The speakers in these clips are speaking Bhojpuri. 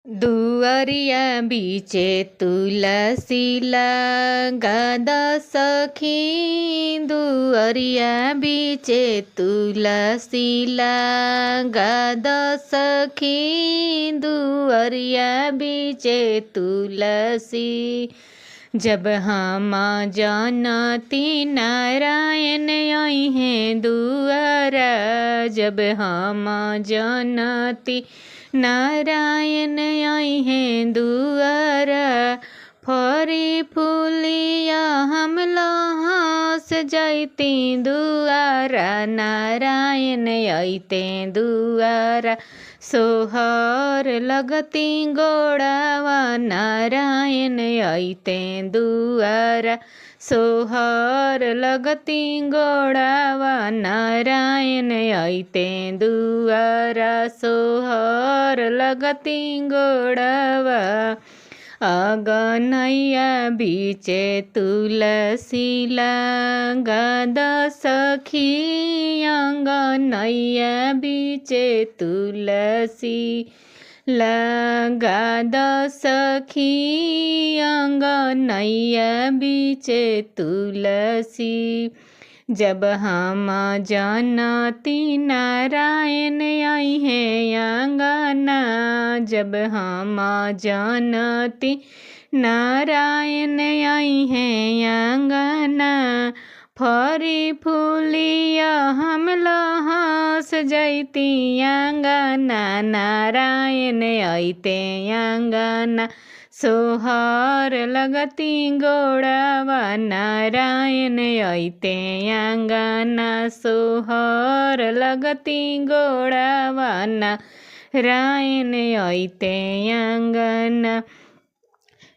दुअरिया बीचे तुलसी लगाद सखी। दुअरिया बीचे तुलसी लगाद सखी। दुअरिया बीचे तुलसी। जब हम जानती नारायण आई हैं दुआरा। जब हम जानती नारायण आई हैं दुआरा। फरी फूलिया हम लहास जाती दुआरा। नारायण आईते दुआरा। सोहर लगती गोड़ावा। नारायण आईते दुआरा। सोहर लगती गोड़ावा। नारायण आईते दुआरा। सोहर लगती गोड़ावा। अगनैया बीचे तुलसी लगाद सखी। अगनैया बीचे तुलसी लगाद सखी। अगनैया बीचे तुलसी। जब हम जानती नारायण आई हैं अंगना। जब हम जानती नारायण आई हैं अंगना। फरी फूलिया हम लहास जाती अंगना। नारायण आईते अंगना। सोहर लगती गोड़ावा। नारायण आईते अंगना। सोहर लगती गोड़ावा। नारायण आईते अंगना।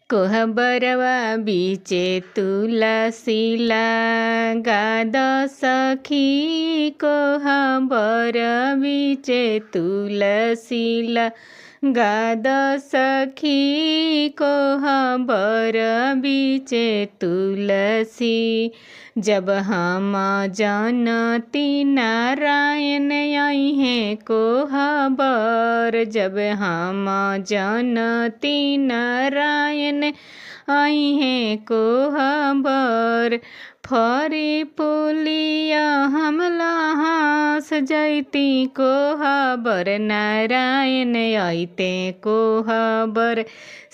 कोहबरवा बीचे तुलसी लगाद सखी। कोहबर बीचे तुलसी लगाद सखी। कोहबर बीचे तुलसी। जब हम जानती नारायण आई हैं कोहबर। जब हम जानती नारायण आई हैं कोहबर। फरी फूलिया हम लहास जाती कोहबर। नारायण आईते कोहबर।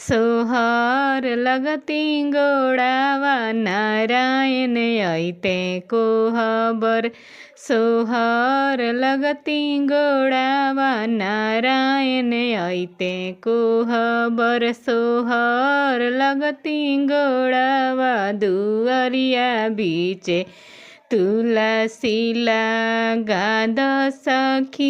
सोहर लगती गोड़ावा। नारायण आईते कोहबर। सोहर लगती गोड़ावा। नारायण आईते कोहबर। सोहर लगती गोड़ावा। दुअरिया बीचे तुलसी लगाद सखी।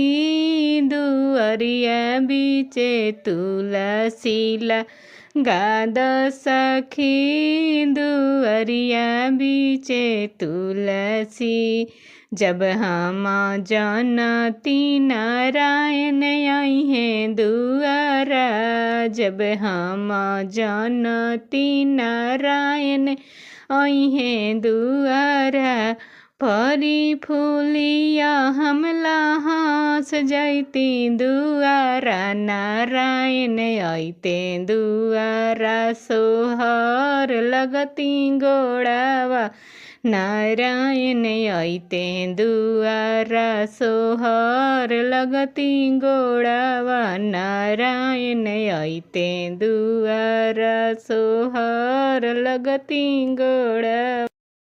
दुअरिया बीचे तुलसी लगाद सखी। दुअरिया बीचे तुलसी। जब हम जानती नारायण आई हैं दुआरा। जब हम जानती नारायण आई हैं दुआरा। फरी फूलिया हम लहास जाती दुआरा। नारायण आईते दुआरा। सोहर लगती गोड़ावा। नारायण आईते दुआरा। सोहर लगती गोड़ावा। नारायण आईते दुआरा। सोहर लगती गोड़ावा।